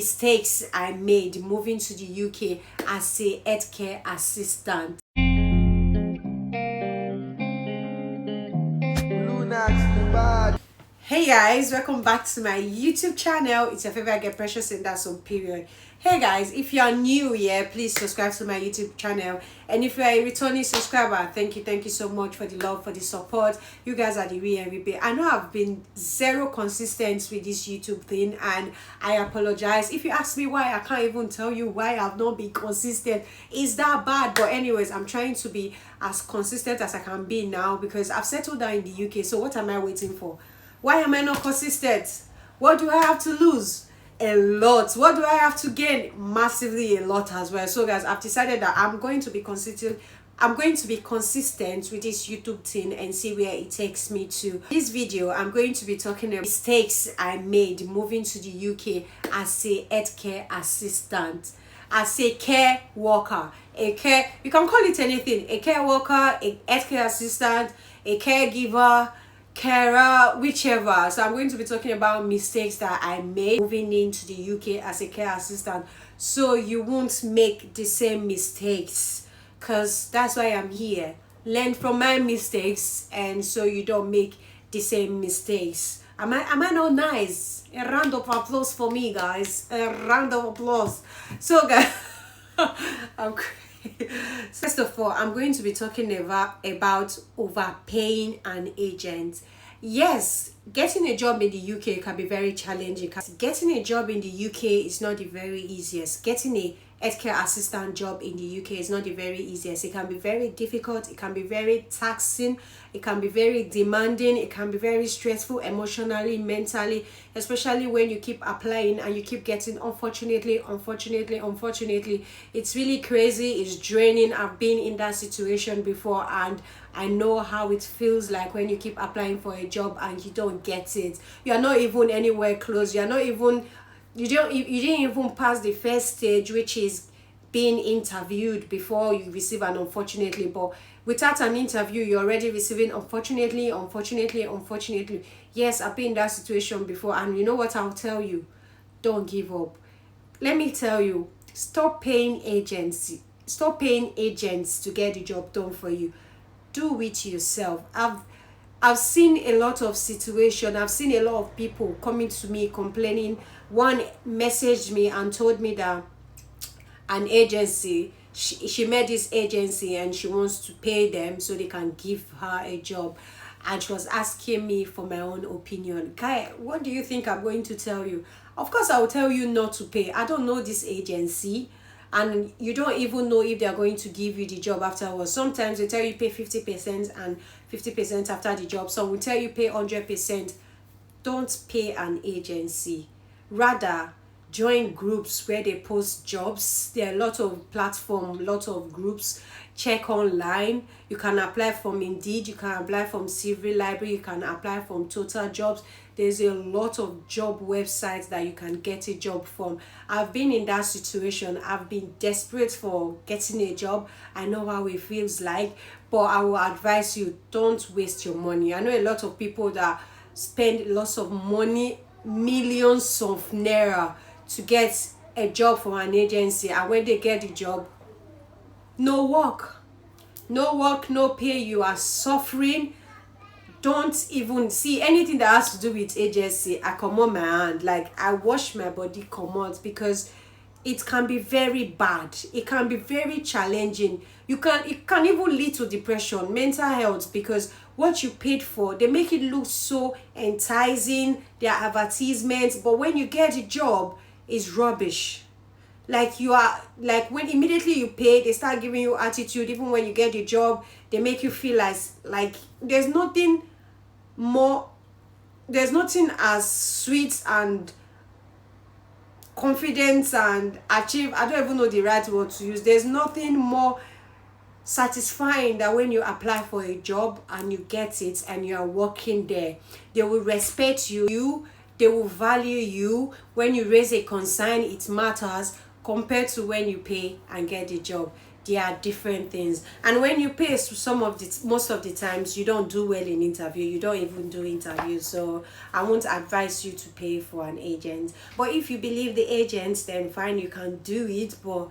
mistakes I made moving to the UK as a healthcare assistant. Hey guys, welcome back to my YouTube channel. It's your favorite girl, Precious, and that's on period. Hey guys, if you are new here, please subscribe to my YouTube channel. And if you are a returning subscriber, thank you so much for the love, for the support. You guys are the real MVP. I know I've been zero consistent with this YouTube thing, and I apologize. If you ask me why, I can't even tell you why I've not been consistent. Is that bad? But anyways, I'm trying to be as consistent as I can be now because I've settled down in the UK. So what am I waiting for? Why am I not consistent? What do I have to lose? A lot. What do I have to gain? Massively a lot as well. So guys, I've decided that I'm going to be consistent. I'm going to be consistent with this YouTube thing and see where it takes me to. This video, I'm going to be talking about mistakes I made moving to the UK as a healthcare assistant, as a care worker, you can call it anything, a care worker, a healthcare assistant, a caregiver, carer, whichever. So I'm going to be talking about mistakes that I made moving into the UK as a care assistant, so you won't make the same mistakes, because that's why I'm here. Learn from my mistakes, and so you don't make the same mistakes. Am I not nice? A round of applause for me, guys. A round of applause. So guys, I'm first of all, I'm going to be talking about overpaying an agent. Yes, getting a job in the UK can be very challenging. Getting a job in the UK is not the very easiest. Getting a healthcare assistant job in the UK is not the very easiest. It can be very difficult. It can be very taxing. It can be very demanding. It can be very stressful emotionally, mentally, especially when you keep applying and you keep getting unfortunately. It's really crazy. It's draining. I've been in that situation before, and I know how it feels like when you keep applying for a job and you don't get it. You are not even anywhere close. You didn't even pass the first stage, which is being interviewed, before you receive an unfortunately. But without an interview, you're already receiving unfortunately. Yes, I've been in that situation before, and you know what I'll tell you? Don't give up. Let me tell you, stop paying agents to get the job done for you. Do it yourself. I've seen a lot of situations. I've seen a lot of people coming to me complaining. One messaged me and told me that an agency, she met this agency and she wants to pay them so they can give her a job. And she was asking me for my own opinion. Guy, what do you think I'm going to tell you? Of course, I will tell you not to pay. I don't know this agency. And you don't even know if they're going to give you the job afterwards. Sometimes they tell you pay 50% and 50% after the job. Some will tell you pay 100%. Don't pay an agency. Rather, join groups where they post jobs. There are a lot of platforms, lot of groups. Check online. You can apply from Indeed. You can apply from CV Library. You can apply from Total Jobs. There's a lot of job websites that you can get a job from. I've been in that situation. I've been desperate for getting a job. I know how it feels like, but I will advise you, don't waste your money. I know a lot of people that spend lots of money, millions of naira, to get a job from an agency, and when they get the job, no work, no pay. You are suffering. Don't even see anything that has to do with agency. I come on my hand, like I wash my body come out, because it can be very bad. It can be very challenging. It can even lead to depression, mental health, because what you paid for, they make it look so enticing, their advertisements, but when you get a job, it's rubbish. Like when immediately you pay, they start giving you attitude. Even when you get the job, they make you feel like there's nothing as sweet and confident and achieve. I don't even know the right word to use. There's nothing more satisfying than when you apply for a job and you get it and you are working there. They will respect you. They will value you. When you raise a concern, it matters, compared to when you pay and get the job. There are different things, and when you pay, some of the most of the times you don't do well in interview, you don't even do interviews. So I won't advise you to pay for an agent, but if you believe the agents, then fine, you can do it, but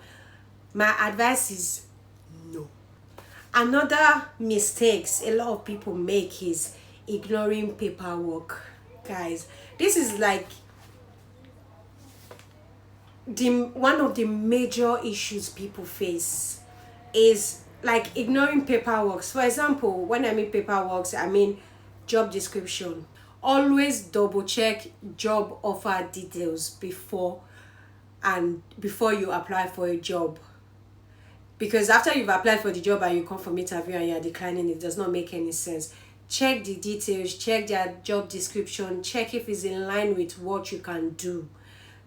my advice is no. Another mistakes a lot of people make is ignoring paperwork. Guys, this is like the one of the major issues people face, is like ignoring paperwork. For example, when I mean paperwork, I mean job description. Always double check job offer details before you apply for a job, because after you've applied for the job and you come from interview and you're declining, it does not make any sense. Check the details, check their job description, check if it's in line with what you can do.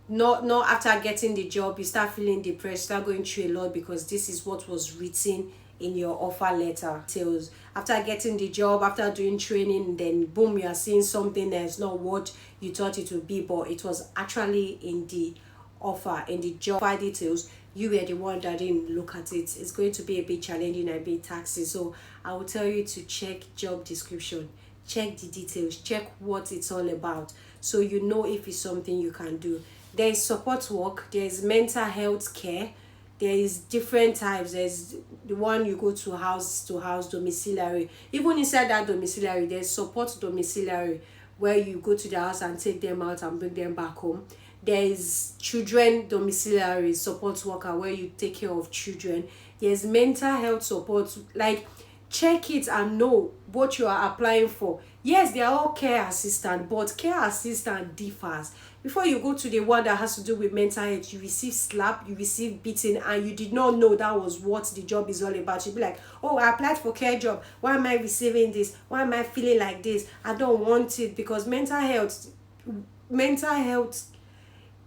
Not after getting the job you start feeling depressed, start going through a lot because this is what was written in your offer letter. Details. After getting the job, after doing training, then boom, you are seeing something that's not what you thought it would be, but it was actually in the offer, in the job offer details. You were the one that didn't look at it. It's going to be a bit challenging and a bit taxing. So I will tell you to check job description, check the details, check what it's all about, so you know if it's something you can do. There is support work, there is mental health care, there is different types. There's the one you go to house domiciliary. Even inside that domiciliary, there's support domiciliary, where you go to the house and take them out and bring them back home. There is children domiciliary support worker, where you take care of children. There's mental health support. Like, check it and know what you are applying for. Yes, they are all care assistant, but care assistant differs. Before you go to the one that has to do with mental health, you receive slap, you receive beating, and you did not know that was what the job is all about. You'll be like, oh, I applied for care job, why am I receiving this? Why am I feeling like this? I don't want it. Because mental health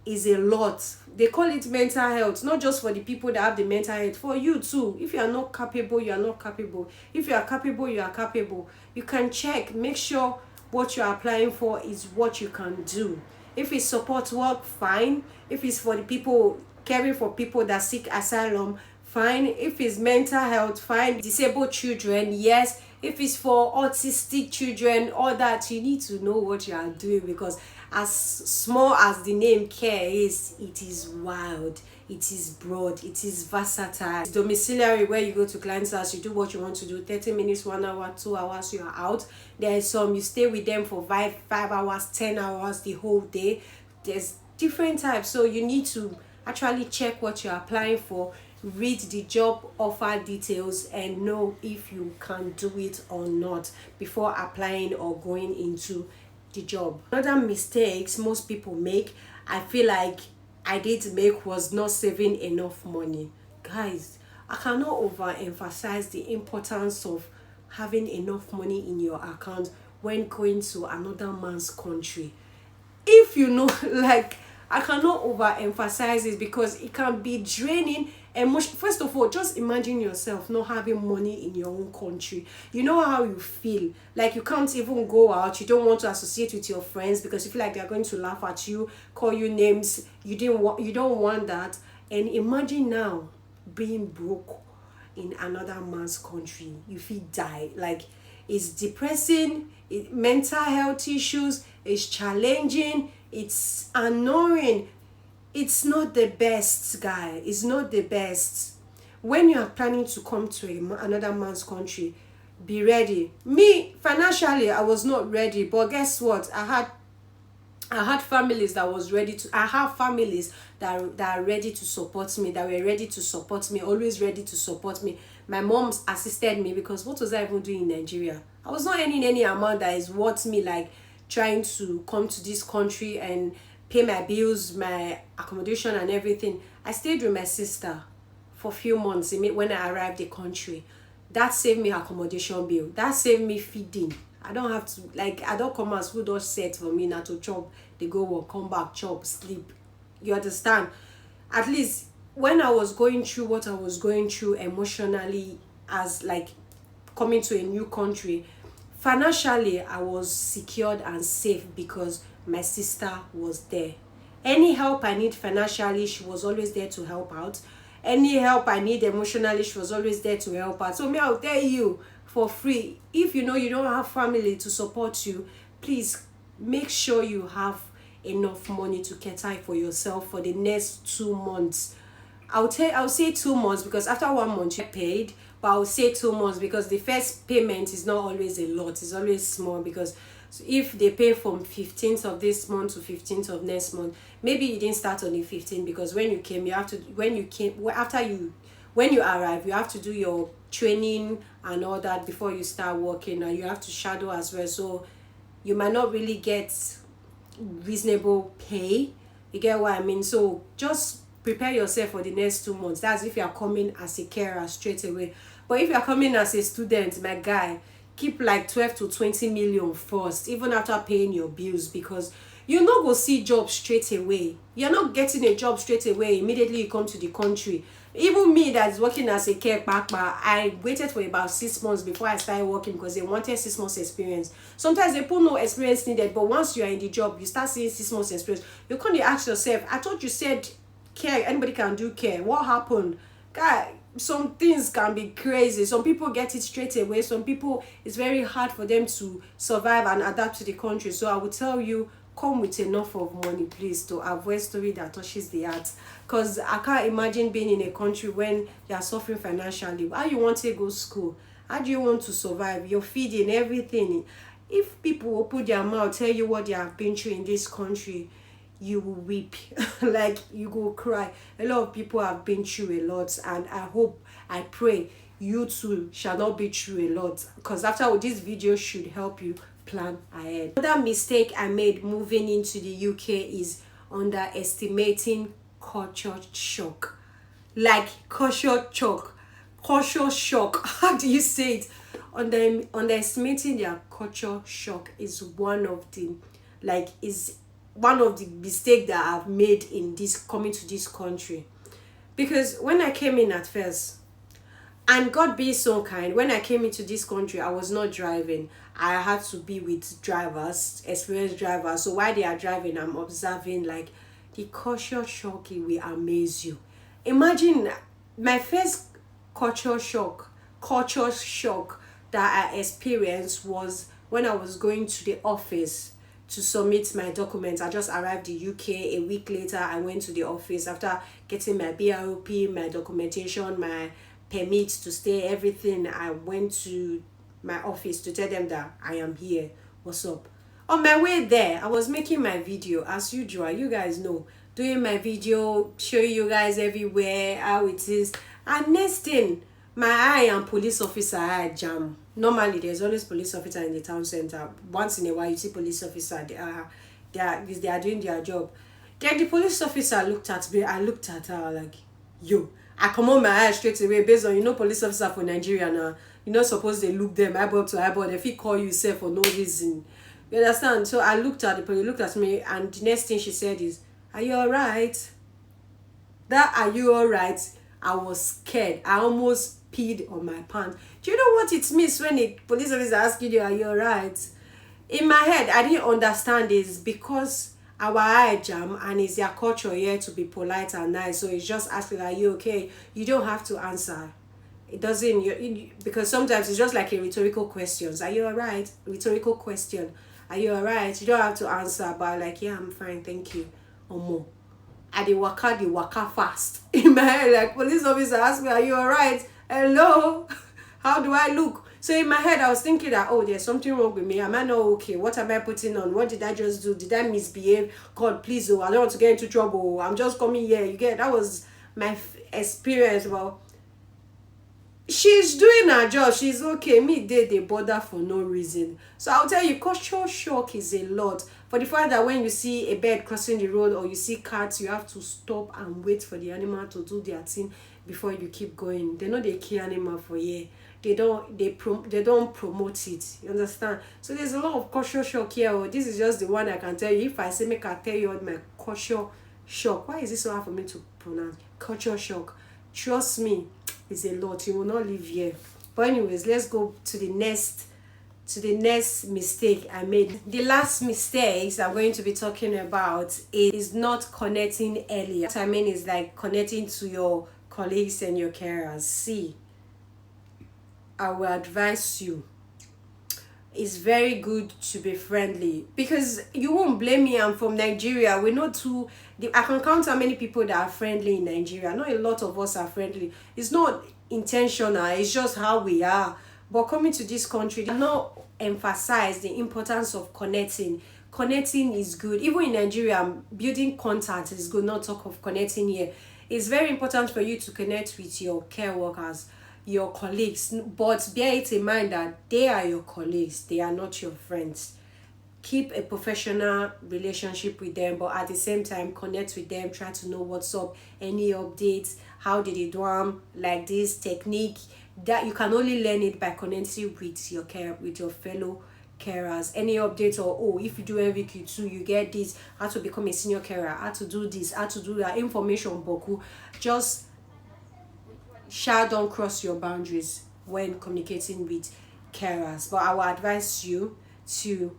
is a lot. They call it mental health, not just for the people that have the mental health, for you too. If you are not capable, you are not capable. If you are capable, you are capable. You can check, make sure what you are applying for is what you can do. If it's support work, fine. If it's for the people caring for people that seek asylum, fine. If it's mental health, fine. Disabled children, yes. If it's for autistic children, all that, you need to know what you are doing, because as small as the name care is, it is wild, it is broad, it is versatile. It's domiciliary, where you go to client's house, you do what you want to do, 30 minutes, 1 hour, 2 hours, you are out. There's some you stay with them for 5 hours, 10 hours, the whole day. There's different types, so you need to actually check what you're applying for, read the job offer details, and know if you can do it or not before applying or going into the job. Another mistakes most people make, I feel like I did make, was not saving enough money. Guys, I cannot overemphasize the importance of having enough money in your account when going to another man's country. If you know, like, I cannot overemphasize it, because it can be draining emotion. First of all, just imagine yourself not having money in your own country. You know how you feel. Like, you can't even go out. You don't want to associate with your friends because you feel like they're going to laugh at you, call you names. You don't want that. And imagine now being broke in another man's country. You feel die. Like, it's depressing. Mental health issues. It's challenging. It's annoying. It's not the best, guy. It's not the best. When you are planning to come to another man's country, be ready. Me, financially, I was not ready, but guess what? I had families that was ready to. I have families that are ready to support me. That were ready to support me. Always ready to support me. My mom assisted me, because what was I even doing in Nigeria? I was not earning any amount that is worth me like trying to come to this country and pay my bills, my accommodation and everything. I stayed with my sister for a few months when I arrived the country. That saved me accommodation bill. That saved me feeding. I don't have to, like, I don't come as food or set for me now to chop. They go work, come back, chop, sleep. You understand? At least when I was going through what I was going through emotionally, as like coming to a new country, financially I was secured and safe because my sister was there. Any help I need financially, she was always there to help out. Any help I need emotionally, she was always there to help her. So me, I'll tell you for free, if you know you don't have family to support you, please make sure you have enough money to cater for yourself for the next 2 months. I'll say 2 months, because after 1 month you get paid, but I'll say 2 months because the first payment is not always a lot, it's always small. Because if they pay from 15th of this month to 15th of next month, maybe you didn't start on the 15th, because when you came, you have to, when you arrive, you have to do your training and all that before you start working, and you have to shadow as well. So you might not really get reasonable pay. You get what I mean? So just prepare yourself for the next 2 months. That's if you are coming as a carer straight away. But if you are coming as a student, my guy, keep like 12 to 20 million first, even after paying your bills, because you not go see job straight away. You're not getting a job straight away immediately you come to the country. Even me that's working as a care partner, I waited for about 6 months before I started working, because they wanted 6 months experience. Sometimes they put no experience needed, but once you are in the job, you start seeing 6 months experience. You can't ask yourself, I thought you said care, anybody can do care. What happened? Guy, some things can be crazy. Some people get it straight away. Some people, it's very hard for them to survive and adapt to the country. So I would tell you, come with enough of money, please, to avoid story that touches the heart. Because I can't imagine being in a country when you are suffering financially. How you want to go to school? How do you want to survive? You're feeding everything. If people open their mouth, tell you what they have been through in this country, you will weep. Like, you go cry. A lot of people have been through a lot, and I pray you too shall not be through a lot, because after this video should help you plan ahead. Another mistake I made moving into the UK is underestimating culture shock. Like culture shock. How do you say it? Underestimating their culture shock is one of the mistakes that I've made in this coming to this country. Because when I came in at first, and God be so kind, when I came into this country, I was not driving. I had to be with drivers, experienced drivers. So while they are driving, I'm observing, like, the culture shock will amaze you. Imagine my first culture shock that I experienced was when I was going to the office to submit my documents. I just arrived in the UK. A week later, I went to the office after getting my BROP, my documentation, my permit to stay, everything. I went to my office to tell them that I am here. What's up? On my way there, I was making my video as usual. You guys know, doing my video, showing you guys everywhere how it is. And next thing, my eye and police officer I jam. Normally, there's always police officer in the town center. Once in a while, you see police officer. They are doing their job. Then the police officer looked at me. I looked at her like, yo. I come on my eyes straight away based on, police officer for Nigeria now. You're not supposed to look them eyeball to eyeball. If he call you say for no reason. You understand? So I looked at the police, looked at me, and the next thing she said is, are you alright? That are you alright? I was scared. I almost peed on my pants. Do you know what it means when a police officer asks you, are you alright? In my head, I didn't understand this, because our eye jam and it's their culture here to be polite and nice. So it's just asking, are you okay? You don't have to answer. It doesn't, because sometimes it's just like a rhetorical question. Are you alright? Rhetorical question. Are you alright? You don't have to answer, but like, yeah, I'm fine, thank you. Or more. And they waka fast. In my head, like, police officer asked me, are you alright? Hello? How do I look? So in my head, I was thinking that, oh, there's something wrong with me. Am I not okay? What am I putting on? What did I just do? Did I misbehave? God, please, I don't want to get into trouble. I'm just coming here. You get, that was my experience. Well, she's doing her job. She's okay. Me, they bother for no reason. So I'll tell you, cultural shock is a lot. For the fact that when you see a bird crossing the road or you see cats, you have to stop and wait for the animal to do their thing before you keep going. They know they kill animal for year. They don't promote it. You understand? So there's a lot of culture shock here. Oh, this is just the one I can tell you. If I say make I tell you what my culture shock. Why is it so hard for me to pronounce? Culture shock. Trust me, it's a lot. You will not live here. But anyways, let's go to the next mistake I made. The last mistakes I'm going to be talking about is not connecting earlier. What I mean is like connecting to your colleagues and your carers, see, I will advise you, it's very good to be friendly, because you won't blame me. I'm from Nigeria. We're not too, I can count how many people that are friendly in Nigeria. Not a lot of us are friendly. It's not intentional, it's just how we are. But coming to this country, they not emphasize the importance of connecting. Connecting is good. Even in Nigeria, building contact is good, not talk of connecting here. It's very important for you to connect with your care workers, your colleagues, but bear it in mind that they are your colleagues, they are not your friends. Keep a professional relationship with them, but at the same time connect with them, try to know what's up, any updates, how did they do them, like this technique. That you can only learn it by connecting with your care, with your fellow carers. Any updates, or oh, if you do MVQ2 you get this, how to become a senior carer, how to do this, how to do that, information boku. Just don't cross your boundaries when communicating with carers. But I will advise you to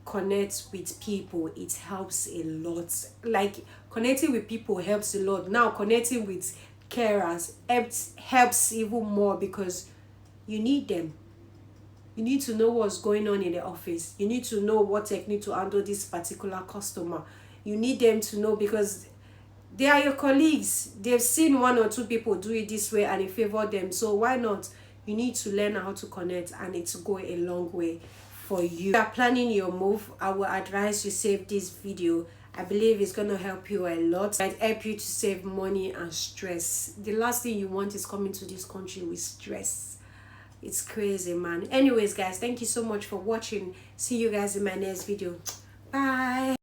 connect with people. It helps a lot. Like, connecting with people helps a lot. Now connecting with carers helps even more, because you need them. You need to know what's going on in the office. You need to know what technique to handle this particular customer. You need them to know, because they are your colleagues. They've seen one or two people do it this way and it favored them. So why not? You need to learn how to connect, and it's go a long way for you. If you are planning your move, I will advise you save this video. I believe it's going to help you a lot. It help you to save money and stress. The last thing you want is coming to this country with stress. It's crazy, man. Anyways, guys, thank you so much for watching. See you guys in my next video. Bye.